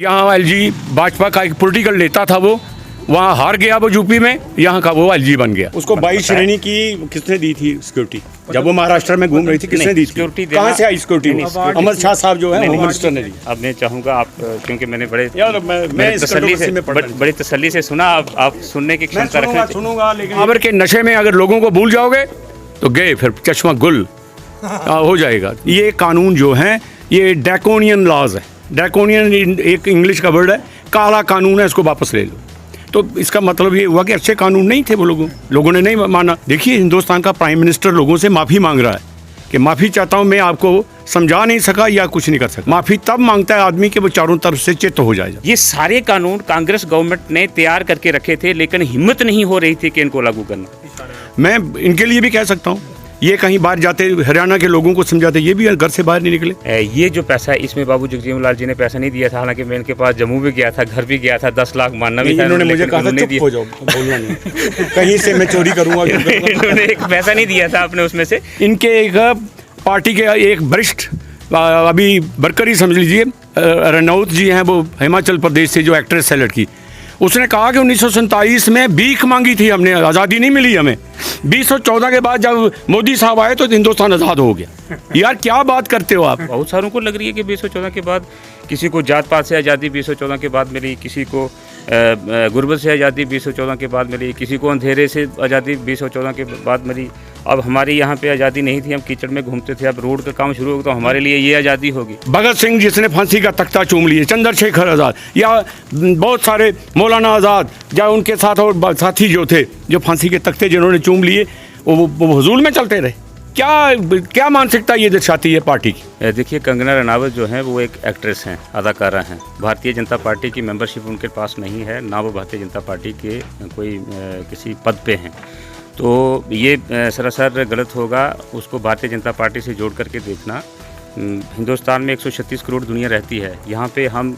यहाँ एलजी भाजपा का एक पॉलिटिकल नेता था, वो वहाँ हार गया, वो यूपी में, यहाँ का वो एलजी बन गया। उसको 22 श्रेणी की किसने दी थी सिक्योरिटी? जब वो महाराष्ट्र में घूम रही थी किसने दी सिक्योरिटी? कहाँ से आई सिक्योरिटी? अमर शाह साहब जो है होम मिनिस्टर ने दी। अब मैं चाहूँगा आप, क्योंकि मैंने बड़े मैं बड़ी तसल्ली से सुना, आप सुनने की क्षमता रखें। सुनूंगा, लेकिन पावर के नशे में अगर लोगों को भूल जाओगे तो गए, फिर चश्मा गुल हो जाएगा। ये कानून जो है ये ड्रैकोनियन लॉज है। ड्रैकोनियन एक इंग्लिश का वर्ड है, काला कानून है, इसको वापस ले लो। तो इसका मतलब ये हुआ कि अच्छे कानून नहीं थे, वो लोगों ने नहीं माना। देखिए, हिंदुस्तान का प्राइम मिनिस्टर लोगों से माफ़ी मांग रहा है कि माफ़ी चाहता हूँ, मैं आपको समझा नहीं सका या कुछ नहीं कर सका। माफ़ी तब मांगता है आदमी कि वो चारों तरफ से चित्त हो जाए। ये सारे कानून कांग्रेस गवर्नमेंट ने तैयार करके रखे थे, लेकिन हिम्मत नहीं हो रही थी कि इनको लागू करना। मैं इनके लिए भी कह सकता हूँ, ये कहीं बाहर जाते, हरियाणा के लोगों को समझाते, ये भी घर से बाहर नहीं निकले। ये जो पैसा है, इसमें बाबू जगजीवन लाल जी ने पैसा नहीं दिया था। हालांकि मैं इनके पास जम्मू भी गया था, घर भी गया था, 10 लाख मानना भी था। इन्होंने मुझे कहा था चुप हो जाओ, बोलना नहीं, कहीं से मैं चोरी करूंगा। इन्होंने एक पैसा नहीं दिया था अपने उसमें से। इनके एक पार्टी के एक वरिष्ठ, अभी वर्कर ही समझ लीजिए, रनौत जी हैं, वो हिमाचल प्रदेश से, जो एक्ट्रेस है लड़की, उसने कहा कि 1947 में भीख मांगी थी हमने, आज़ादी नहीं मिली हमें। 2014 के बाद जब मोदी साहब आए तो हिंदुस्तान आज़ाद हो गया। यार क्या बात करते हो आप? बहुत सारों को लग रही है कि 2014 के बाद किसी को जात पात से आज़ादी 2014 के बाद मिली, किसी को गुर्बत से आज़ादी 2014 के बाद मिली, किसी को अंधेरे से आज़ादी 2014 के बाद मिली। अब हमारी यहाँ पे आज़ादी नहीं थी, हम कीचड़ में घूमते थे, अब रोड का काम शुरू होगा तो हमारे लिए ये आज़ादी होगी। भगत सिंह जिसने फांसी का तख्ता चूम लिए, चंद्रशेखर आज़ाद, या बहुत सारे मौलाना आज़ाद, या उनके साथ और साथी जो थे, जो फांसी के तख्ते जिन्होंने चूम लिए, वो हुजूल में चलते रहे। क्या मानसिकता ये दर्शाती है पार्टी की? देखिए, कंगना रनावत जो है वो एक एक्ट्रेस हैं, अदाकारा हैं। भारतीय जनता पार्टी की मेंबरशिप उनके पास नहीं है, ना वो भारतीय जनता पार्टी के कोई किसी पद पे हैं। तो ये सरासर गलत होगा उसको भारतीय जनता पार्टी से जोड़ करके देखना। हिंदुस्तान में 136 करोड़ दुनिया रहती है, यहाँ पे हम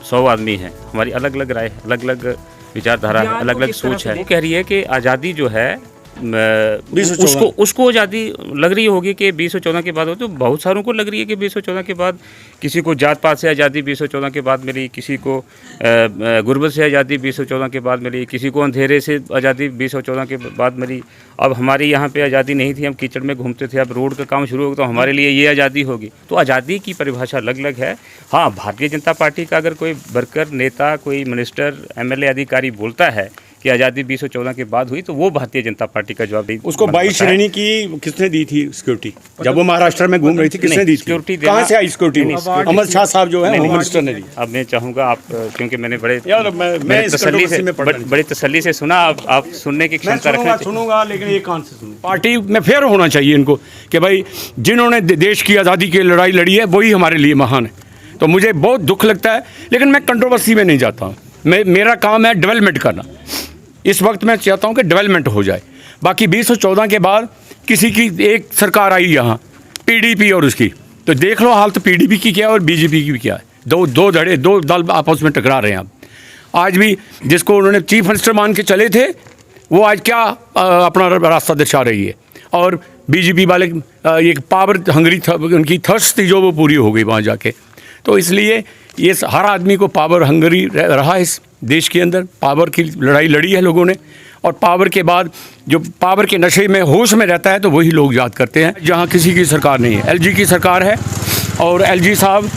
100 आदमी हैं, हमारी अलग अलग राय, अलग अलग विचारधारा है, अलग अलग सोच है। वो कह रही है कि आज़ादी जो है उसको आज़ादी लग रही होगी कि 2014 के बाद हो, तो बहुत सारों को लग रही है कि 2014 के बाद किसी को जात पात से आज़ादी 2014 के बाद मिली, किसी को गुर्बत से आज़ादी 2014 के बाद मिली, किसी को अंधेरे से आज़ादी 2014 के बाद मिली। अब हमारी यहाँ पे आज़ादी नहीं थी, हम कीचड़ में घूमते थे, अब रोड का काम शुरू होगा तो हमारे लिए ये आज़ादी होगी। तो आज़ादी की परिभाषा अलग अलग है। हाँ, भारतीय जनता पार्टी का अगर कोई वर्कर, नेता, कोई मिनिस्टर, MLA अधिकारी बोलता है कि आज़ादी 2014 के बाद हुई, तो वो भारतीय जनता पार्टी का जवाब दी। उसको 22 श्रेणी की किसने दी थी सिक्योरिटी? जब वो महाराष्ट्र में घूम रही थी किसने दी सिक्योरिटी? कहाँ से आई सिक्योरिटी? अमर शाह साहब जो है होम मिनिस्टर ने दी। अब मैं चाहूँगा आप, क्योंकि मैंने बड़ी तसल्ली से सुना, आप सुनने की क्षमता रखें। सुनूंगा, लेकिन ये कान से सुनूंगा। पार्टी में फेयर होना चाहिए इनको कि भाई जिन्होंने देश की आज़ादी की लड़ाई लड़ी है वही हमारे लिए महान है। तो मुझे बहुत दुख लगता है, लेकिन मैं कंट्रोवर्सी में नहीं जाता हूँ। मेरा काम है डेवलपमेंट करना। इस वक्त मैं चाहता हूँ कि डेवलपमेंट हो जाए। बाकी 2014 के बाद किसी की एक सरकार आई यहाँ, PDP और उसकी, तो देख लो हाल तो PDP की क्या है और BJP की भी क्या है। दो दल आपस में टकरा रहे हैं। अब आज भी जिसको उन्होंने चीफ मिनिस्टर मान के चले थे, वो आज क्या अपना रास्ता दर्शा रही है। और BJP वाले एक पावर हंगरी था, उनकी थर्स्ट थी जो वो पूरी हो गई वहाँ जाके। तो इसलिए ये हर आदमी को पावर हंगरी रहा इस देश के अंदर, पावर की लड़ाई लड़ी है लोगों ने। और पावर के बाद जो पावर के नशे में होश में रहता है तो वही लोग याद करते हैं। जहाँ किसी की सरकार नहीं है, LG की सरकार है, और LG साहब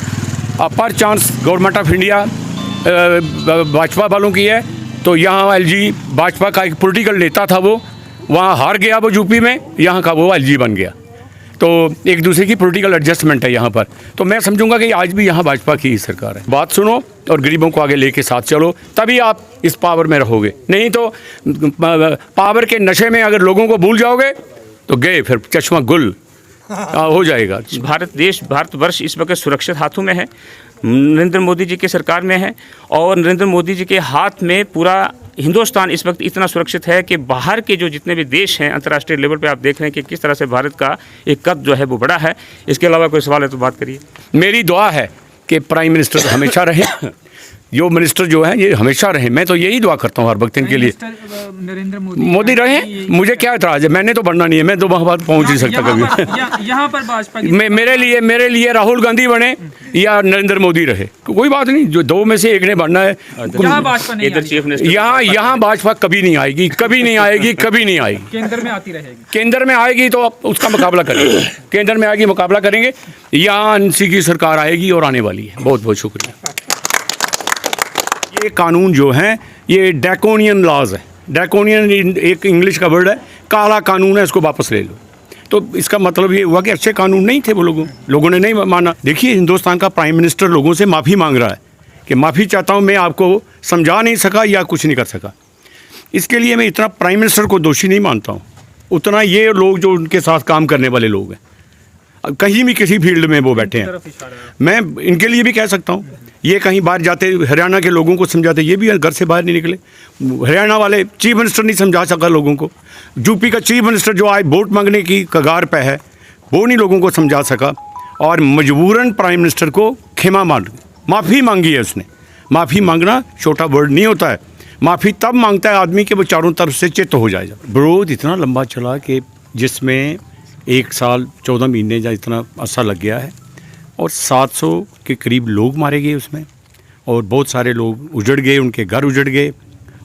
पर chance government of India Bhajpa वालों की है। तो यहाँ LG भाजपा का एक पॉलिटिकल नेता था, वो वहाँ हार गया, वो यूपी में, यहाँ का वो LG बन गया। तो एक दूसरे की पॉलिटिकल एडजस्टमेंट है यहाँ पर। तो मैं समझूंगा कि आज भी यहाँ भाजपा की ही सरकार है। बात सुनो और गरीबों को आगे लेके साथ चलो, तभी आप इस पावर में रहोगे। नहीं तो पावर के नशे में अगर लोगों को भूल जाओगे तो गए, फिर चश्मा गुल हो जाएगा। भारतवर्ष इस वक्त सुरक्षित हाथों में है, नरेंद्र मोदी जी की सरकार में है, और नरेंद्र मोदी जी के हाथ में पूरा हिंदुस्तान इस वक्त इतना सुरक्षित है कि बाहर के जो जितने भी देश हैं अंतर्राष्ट्रीय लेवल पे आप देख रहे हैं कि किस तरह से भारत का एक कद जो है वो बड़ा है। इसके अलावा कोई सवाल है तो बात करिए। मेरी दुआ है कि प्राइम मिनिस्टर हमेशा रहे, जो मिनिस्टर जो है ये हमेशा रहे, मैं तो यही दुआ करता हूँ हर वक्त इनके लिए। नरेंद्र मोदी रहे, मुझे क्या एतराज़ है, मैंने तो बनना नहीं है, मैं तो वहाँ बात पहुँच नहीं सकता कभी। यहाँ पर भाजपा की मेरे लिए राहुल गांधी बने या नरेंद्र मोदी रहे, कोई बात नहीं, जो दो में से एक ने बनना है। यहाँ भाजपा नहीं इधर आनी। चीफ मिनिस्टर यहाँ भाजपा कभी नहीं आएगी, कभी नहीं आएगी, कभी नहीं आएगी। केंद्र में आती रहेगी। केंद्र में आएगी तो उसका मुकाबला करेंगे, केंद्र में आएगी मुकाबला करेंगे, यहाँ एनसी की सरकार आएगी और आने वाली है। बहुत बहुत शुक्रिया। ये कानून जो हैं ये ड्रैकोनियन लॉज है, ड्रैकोनियन एक इंग्लिश का वर्ड है, काला कानून है, इसको वापस ले लो। तो इसका मतलब ये हुआ कि अच्छे कानून नहीं थे, वो लोगों ने नहीं माना। देखिए हिंदुस्तान का प्राइम मिनिस्टर लोगों से माफ़ी मांग रहा है कि माफ़ी चाहता हूँ, मैं आपको समझा नहीं सका या कुछ नहीं कर सका। इसके लिए मैं इतना प्राइम मिनिस्टर को दोषी नहीं मानता हूँ, उतना ये लोग जो उनके साथ काम करने वाले लोग हैं, कहीं भी किसी फील्ड में वो बैठे हैं। मैं इनके लिए भी कह सकता हूँ, ये कहीं बाहर जाते हरियाणा के लोगों को समझाते, ये भी घर से बाहर नहीं निकले। हरियाणा वाले चीफ मिनिस्टर नहीं समझा सका लोगों को, यूपी का चीफ मिनिस्टर जो आज वोट मांगने की कगार पे है वो नहीं लोगों को समझा सका, और मजबूरन प्राइम मिनिस्टर को माफ़ी मांगी है उसने। माफ़ी मांगना छोटा वर्ड नहीं होता है, माफ़ी तब मांगता है आदमी कि वो चारों तरफ से चित्त हो जाएगा। विरोध इतना लंबा चला कि जिसमें 1 साल 14 महीने या इतना अरसा लग गया है, और 700 के करीब लोग मारे गए उसमें, और बहुत सारे लोग उजड़ गए, उनके घर उजड़ गए,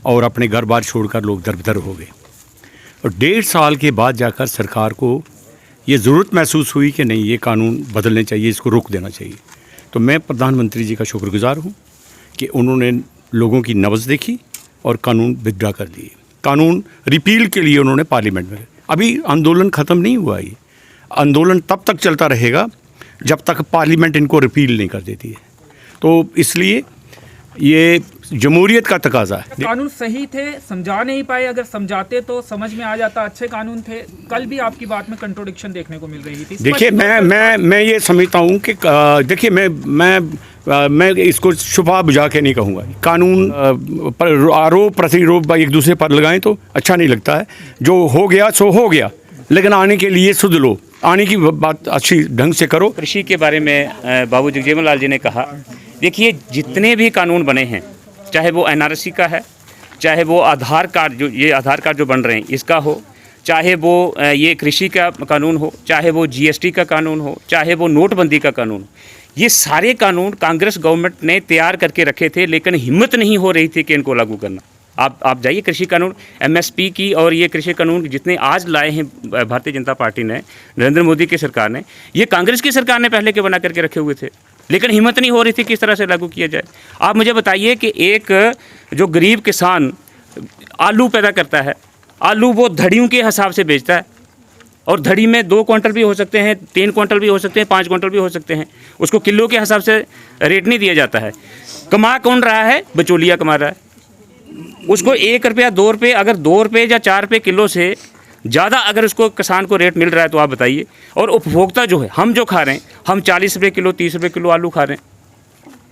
और अपने घर बार छोड़कर लोग दर-बदर हो गए। और 1.5 साल के बाद जाकर सरकार को ये ज़रूरत महसूस हुई कि नहीं, ये कानून बदलने चाहिए, इसको रोक देना चाहिए। तो मैं प्रधानमंत्री जी का शुक्रगुजार हूँ कि उन्होंने लोगों की नब्ज़ देखी और कानून विथड्रा कर दिए। कानून रिपील के लिए उन्होंने पार्लियामेंट में, अभी आंदोलन ख़त्म नहीं हुआ, ये आंदोलन तब तक चलता रहेगा जब तक पार्लियामेंट इनको रिपील नहीं कर देती है। तो इसलिए ये जमहूरियत का तकाजा है। कानून सही थे, समझा नहीं पाए, अगर समझाते तो समझ में आ जाता, अच्छे कानून थे। कल भी आपकी बात में कंट्रोडिक्शन देखने को मिल रही थी। देखिए मैं ये समझता हूँ कि देखिए मैं इसको शुफा बुझा के नहीं कहूँगा। कानून पर आरोप प्रतिरोप एक दूसरे पर लगाएं तो अच्छा नहीं लगता है। जो हो गया सो हो गया, लेकिन आने के लिए सुध लो, आने की बात अच्छी ढंग से करो। कृषि के बारे में बाबू जगजीवन लाल जी ने कहा, देखिए जितने भी कानून बने हैं, चाहे वो एनआरसी का है, चाहे वो आधार कार्ड जो बन रहे हैं इसका हो, चाहे वो ये कृषि का कानून हो, चाहे वो जीएसटी का कानून हो, चाहे वो नोटबंदी का कानून हो, ये सारे कानून कांग्रेस गवर्नमेंट ने तैयार करके रखे थे, लेकिन हिम्मत नहीं हो रही थी कि इनको लागू करना। आप जाइए, कृषि कानून एमएसपी की और ये कृषि कानून जितने आज लाए हैं भारतीय जनता पार्टी ने, नरेंद्र मोदी की सरकार ने, ये कांग्रेस की सरकार ने पहले के बना करके रखे हुए थे, लेकिन हिम्मत नहीं हो रही थी किस तरह से लागू किया जाए। आप मुझे बताइए कि एक जो गरीब किसान आलू पैदा करता है, आलू वो धड़ियों के हिसाब से बेचता है, और धड़ी में 2 क्विंटल भी हो सकते हैं, 3 क्विंटल भी हो सकते हैं, 5 क्विंटल भी हो सकते हैं, उसको किलो के हिसाब से रेट नहीं दिया जाता है। कमा कौन रहा है? बिचौलिया कमा रहा है। उसको 1 रुपया 2 रुपये, अगर 2 रुपये या 4 रुपये किलो से ज़्यादा अगर उसको किसान को रेट मिल रहा है तो आप बताइए। और उपभोक्ता जो है, हम जो खा रहे हैं, हम 40 रुपये किलो 30 रुपये किलो आलू खा रहे हैं।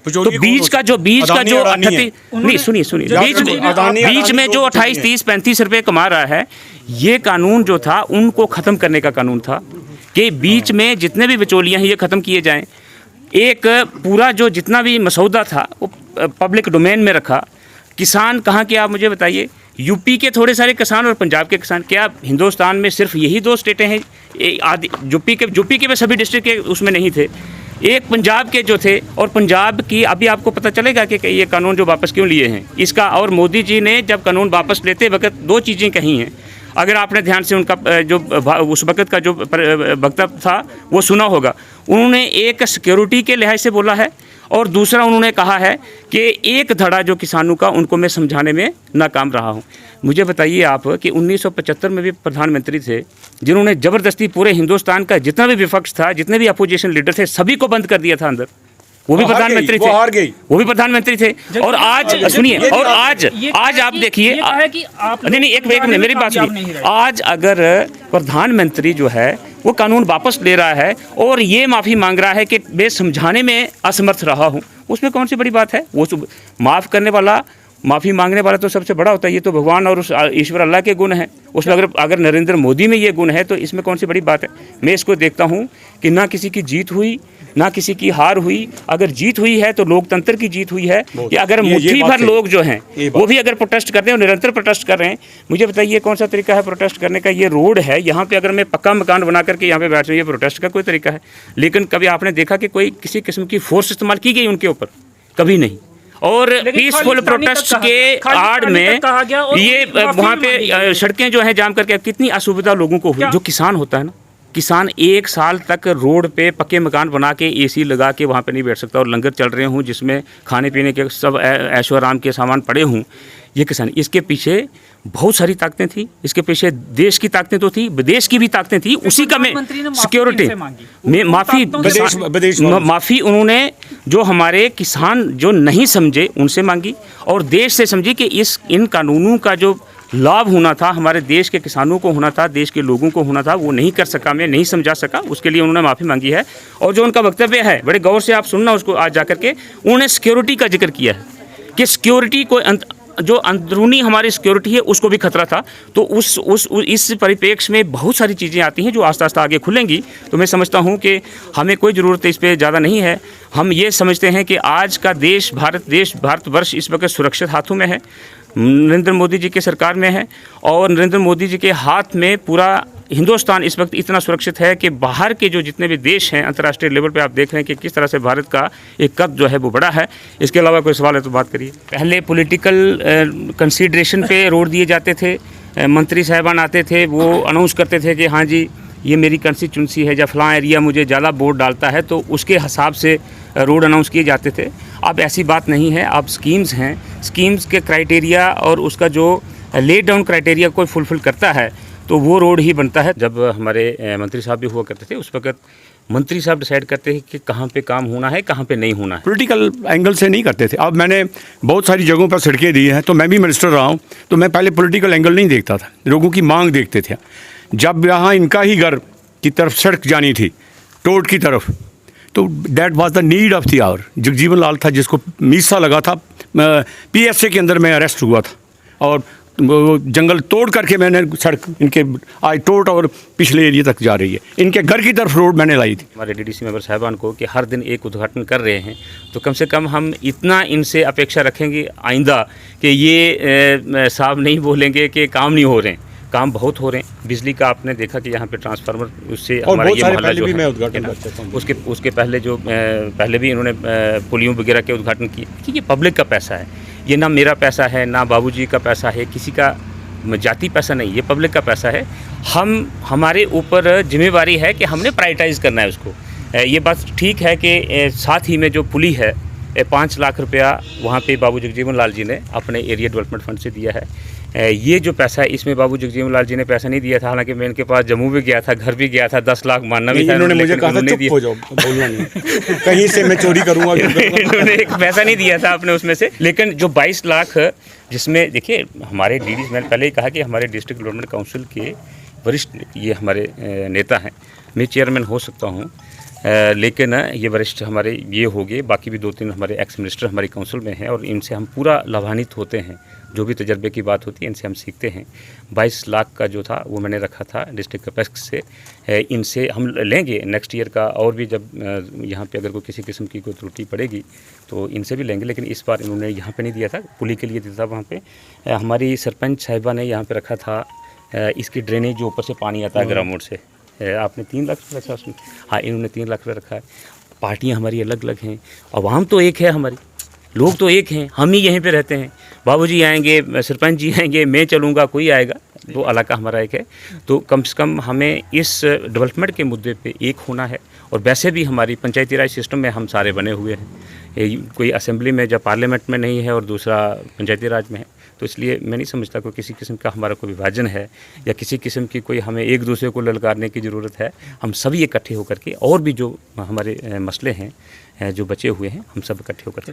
तो बीच का जो 38 नहीं, सुनिए बीच में जो 28 30 35 रुपये कमा रहा है, ये कानून जो था उनको ख़त्म करने का कानून था कि बीच में जितने भी बिचौलियाँ हैं ये ख़त्म किए जाएं। एक पूरा जो जितना भी मसौदा था वो पब्लिक डोमेन में रखा। किसान कहाँ के, आप मुझे बताइए। यूपी के थोड़े सारे किसान और पंजाब के किसान, क्या हिंदुस्तान में सिर्फ यही 2 स्टेटें हैं? यूपी के सभी डिस्ट्रिक्ट के उसमें नहीं थे, एक पंजाब के जो थे। और पंजाब की अभी आपको पता चलेगा कि ये कानून जो वापस क्यों लिए हैं इसका। और मोदी जी ने जब कानून वापस लेते वक्त 2 चीज़ें कही हैं, अगर आपने ध्यान से उनका जो उस वक्त का जो वक्तव्य था वो सुना होगा। उन्होंने एक सिक्योरिटी के लिहाज से बोला है, और दूसरा उन्होंने कहा है कि एक धड़ा जो किसानों का उनको मैं समझाने में नाकाम रहा हूँ। मुझे बताइए आप कि 1975 में भी प्रधानमंत्री थे जिन्होंने ज़बरदस्ती पूरे हिंदुस्तान का जितना भी विपक्ष था, जितने भी अपोजिशन लीडर थे, सभी को बंद कर दिया था अंदर। वो भी प्रधानमंत्री थे, वो भी प्रधानमंत्री थे। और आज सुनिए, और आज आप देखिए, नहीं एक मिनट मेरी बात सुनिए। आज अगर प्रधानमंत्री जो है वो कानून वापस ले रहा है और ये माफ़ी मांग रहा है कि मैं समझाने में असमर्थ रहा हूँ, उसमें कौन सी बड़ी बात है? वो माफ़ करने वाला, माफ़ी मांगने वाला तो सबसे बड़ा होता है। ये तो भगवान और उस ईश्वर अल्लाह के गुण हैं। उसमें अगर नरेंद्र मोदी में ये गुण है तो इसमें कौन सी बड़ी बात है? मैं इसको देखता हूँ कि ना किसी की जीत हुई, ना किसी की हार हुई। अगर जीत हुई है तो लोकतंत्र की जीत हुई है, या अगर ये मुट्ठी बात भर सही। लोग जो हैं ये बात वो भी अगर प्रोटेस्ट कर रहे हैं और निरंतर प्रोटेस्ट कर रहे हैं, मुझे बताइए कौन सा तरीका है प्रोटेस्ट करने का? ये रोड है, यहाँ पे अगर मैं पक्का मकान बना करके यहाँ पे बैठ जाऊँ, ये प्रोटेस्ट का कोई तरीका है? लेकिन कभी आपने देखा कि कोई किसी किस्म की फोर्स इस्तेमाल की गई उनके ऊपर? कभी नहीं। और पीसफुल खालिस्तानी प्रोटेस्ट तक के कहा गया, आड़ खालिस्तानी में तक कहा गया और ये उनकी माफी वहाँ भी मांगी पे गई। सड़कें जो हैं जाम करके कितनी असुविधा लोगों को हुई। क्या? जो किसान होता है ना, किसान 1 साल तक रोड पे पक्के मकान बना के एसी लगा के वहाँ पे नहीं बैठ सकता, और लंगर चल रहे हों जिसमें खाने पीने के सब ऐशो आराम के सामान पड़े हों, ये किसान। इसके पीछे बहुत सारी ताकतें थी, इसके पीछे देश की ताकतें तो थी, विदेश की भी ताकतें थी, उसी का में प्रधानमंत्री ने माफी सिक्योरिटी किनसे मांगी? में उन माफ़ी ताकतों से विदेश माफ़ी उन्होंने जो हमारे किसान जो नहीं समझे उनसे मांगी, और देश से समझी कि इन कानूनों का जो लाभ होना था हमारे देश के किसानों को होना था, देश के लोगों को होना था, वो नहीं कर सका, मैं नहीं समझा सका, उसके लिए उन्होंने माफ़ी मांगी है। और जो उनका वक्तव्य है, बड़े गौर से आप सुनना उसको आज जा करके, उन्होंने सिक्योरिटी का जिक्र किया है कि सिक्योरिटी को जो अंदरूनी हमारी सिक्योरिटी है उसको भी खतरा था। तो इस परिप्रेक्ष्य में बहुत सारी चीज़ें आती हैं जो आस्ता आस्ता आगे खुलेंगी। तो मैं समझता हूँ कि हमें कोई ज़रूरत इस पर ज़्यादा नहीं है। हम ये समझते हैं कि आज का देश भारतवर्ष इस वक्त सुरक्षित हाथों में है, नरेंद्र मोदी जी के सरकार में है, और नरेंद्र मोदी जी के हाथ में पूरा हिंदुस्तान इस वक्त इतना सुरक्षित है कि बाहर के जो जितने भी देश हैं अंतर्राष्ट्रीय लेवल पे आप देख रहे हैं कि किस तरह से भारत का एक कद जो है वो बड़ा है। इसके अलावा कोई सवाल है तो बात करिए। पहले पॉलिटिकल कंसीडरेशन पे रोड दिए जाते थे, मंत्री साहबान आते थे, वो अनाउंस करते थे कि हाँ जी ये मेरी कंस्टिट्यूंसी है या फलां एरिया मुझे ज़्यादा वोट डालता है, तो उसके हिसाब से रोड अनाउंस किए जाते थे। अब ऐसी बात नहीं है, अब स्कीम्स हैं, स्कीम्स के क्राइटेरिया और उसका जो ले डाउन क्राइटेरिया कोई फुलफिल करता है तो वो रोड ही बनता है। जब हमारे मंत्री साहब भी हुआ करते थे उस वक्त मंत्री साहब डिसाइड करते हैं कि कहाँ पे काम होना है, कहाँ पे नहीं होना है। पॉलिटिकल एंगल से नहीं करते थे। अब मैंने बहुत सारी जगहों पर सड़कें दी हैं, तो मैं भी मिनिस्टर रहा हूँ, तो मैं पहले पॉलिटिकल एंगल नहीं देखता था, लोगों की मांग देखते थे। जब यहाँ इनका ही घर की तरफ सड़क जानी थी टोट की तरफ, तो that was the need of the hour. Jagjivan Lal था जिसको मीसा लगा था, PSA के अंदर मैं अरेस्ट हुआ था, और वो जंगल तोड़ करके मैंने सड़क इनके आज टोट और पिछले एरिया तक जा रही है। इनके घर की तरफ रोड मैंने लाई थी। हमारे DDC मेंबर साहबान को कि हर दिन एक उद्घाटन कर रहे हैं, तो कम से कम हम इतना इनसे अपेक्षा रखेंगे आइंदा कि ये साहब नहीं बोलेंगे कि काम नहीं हो रहे हैं। काम बहुत हो रहे हैं। बिजली का आपने देखा कि यहाँ पे ट्रांसफार्मर, उससे हमारा ये मोहल्ला जो है, उसके पहले जो पहले भी इन्होंने पुलियों वगैरह के उद्घाटन किए कि ये पब्लिक का पैसा है, ये ना मेरा पैसा है ना बाबूजी का पैसा है, किसी का जाति पैसा नहीं, ये पब्लिक का पैसा है। हमारे ऊपर जिम्मेवारी है कि हमने प्रायोरिटाइज़ करना है उसको। ये बात ठीक है कि साथ ही में जो पुली है 5 लाख रुपया वहाँ पे बाबू जगजीवन लाल जी ने अपने एरिया डेवलपमेंट फंड से दिया है। ये जो पैसा है इसमें बाबू जगजीवन लाल जी ने पैसा नहीं दिया था, हालांकि मैं इनके पास जम्मू भी गया था, घर भी गया था, 10 लाख मानना भी था। इन्होंने मुझे कहा था चुप हो जाओ, बोलना नहीं, कहीं से मैं चोरी करूँगा। इन्होंने एक पैसा नहीं दिया था अपने उसमें से। लेकिन जो 22 लाख, जिसमें देखिए हमारे DDC, मैंने पहले ही कहा कि हमारे डिस्ट्रिक्ट डेवलपमेंट काउंसिल के वरिष्ठ ये हमारे नेता हैं, मैं चेयरमैन हो सकता हूँ, लेकिन ये वरिष्ठ हमारे ये हो गए, बाकी भी 2-3 हमारे एक्स मिनिस्टर हमारी काउंसिल में हैं, और इनसे हम पूरा लाभान्वित होते हैं। जो भी तजर्बे की बात होती है इनसे हम सीखते हैं। 22 लाख का जो था वो मैंने रखा था डिस्ट्रिक्ट कैपेक्स से, इनसे हम लेंगे नेक्स्ट ईयर का, और भी जब यहाँ पे अगर कोई किसी किस्म की कोई त्रुटि पड़ेगी तो इनसे भी लेंगे। लेकिन इस बार इन्होंने यहाँ पे नहीं दिया था, पुली के लिए दिया था। वहाँ पे हमारी सरपंच साहिबा ने यहाँ पे रखा था इसकी ड्रेनेज जो ऊपर से पानी आता है ग्राउंड से, आपने 3 लाख रुपये रखा उसमें। हाँ, इन्होंने 3 लाख रुपये रखा है। पार्टियाँ हमारी अलग अलग हैं, आवाम तो एक है, हमारी लोग तो एक हैं, हम ही यहीं पे रहते हैं। बाबूजी आएंगे, सरपंच जी आएंगे, मैं चलूँगा, कोई आएगा, तो इलाका हमारा एक है। तो कम से कम हमें इस डेवलपमेंट के मुद्दे पे एक होना है। और वैसे भी हमारी पंचायती राज सिस्टम में हम सारे बने हुए हैं, कोई असेंबली में या पार्लियामेंट में नहीं है और दूसरा पंचायती राज में है। तो इसलिए मैं नहीं समझता कोई किसी किस्म का हमारा कोई विभाजन है या किसी किस्म की कोई हमें एक दूसरे को ललकारने की ज़रूरत है। हम सभी इकट्ठे होकर के, और भी जो हमारे मसले हैं जो बचे हुए हैं, हम सब इकट्ठे होकर